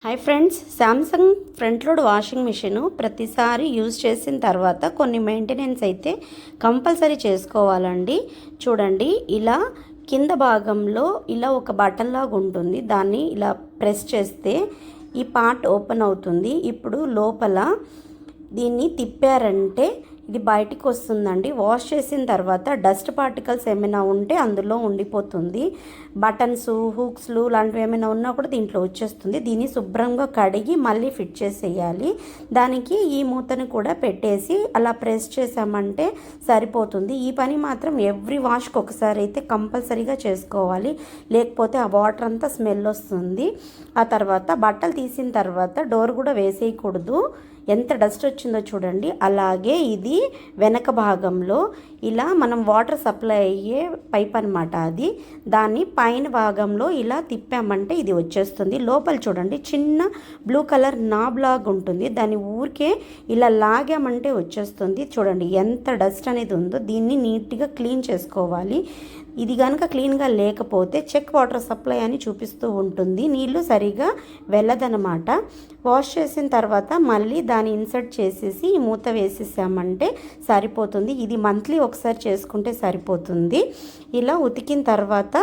Hi friends, Samsung front load washing machine ప్రతిసారి use చేసిన తర్వాత కొన్ని మెయింటెనెన్స్ అయితే కంపల్సరీ చేసుకోవాలండి. చూడండి, ఇలా కింద భాగంలో ఇలా ఒక బటన్ లాగా ఉంటుంది. దాన్ని ఇలా ప్రెస్ చేస్తే ఈ పార్ట్ ఓపెన్ అవుతుంది. ఇప్పుడు లోపల దీన్ని తిప్పారంటే ఇది బయటికి వస్తుందండి. వాష్ చేసిన తర్వాత డస్ట్ పార్టికల్స్ ఏమైనా ఉంటే అందులో ఉండిపోతుంది. బటన్స్, హుక్స్లు లాంటివి ఏమైనా ఉన్నా కూడా దీంట్లో వచ్చేస్తుంది. దీన్ని శుభ్రంగా కడిగి మళ్ళీ ఫిట్ చేసేయాలి. దానికి ఈ మూతను కూడా పెట్టేసి అలా ప్రెస్ చేసామంటే సరిపోతుంది. ఈ పని మాత్రం ఎవ్రీ వాష్కి ఒకసారి అయితే కంపల్సరీగా చేసుకోవాలి, లేకపోతే ఆ వాటర్ అంతా స్మెల్ వస్తుంది. ఆ తర్వాత బట్టలు తీసిన తర్వాత డోర్ కూడా వేసేయకూడదు. ఎంత డస్ట్ వచ్చిందో చూడండి. అలాగే ఇది వెనక భాగంలో ఇలా మనం వాటర్ సప్లై అయ్యే పైప్ అనమాట. అది దాన్ని పైన భాగంలో ఇలా తిప్పామంటే ఇది వచ్చేస్తుంది. లోపల చూడండి, చిన్న బ్లూ కలర్ నాబ్ లాగా ఉంటుంది. దాన్ని ఊరికే ఇలా లాగామంటే వచ్చేస్తుంది. చూడండి ఎంత డస్ట్ అనేది ఉందో. దీన్ని నీట్గా క్లీన్ చేసుకోవాలి. ఇది కనుక క్లీన్గా లేకపోతే చెక్ వాటర్ సప్లై అని చూపిస్తూ ఉంటుంది. నీళ్లు సరిగా వెళ్ళదనమాట. వాష్ చేసిన తర్వాత మళ్ళీ దాన్ని ఇన్సర్ట్ చేసేసి ఈ మూత వేసేసామంటే సరిపోతుంది. ఇది మంత్లీ ఒకసారి చేసుకుంటే సరిపోతుంది. ఇలా ఉతికిన తర్వాత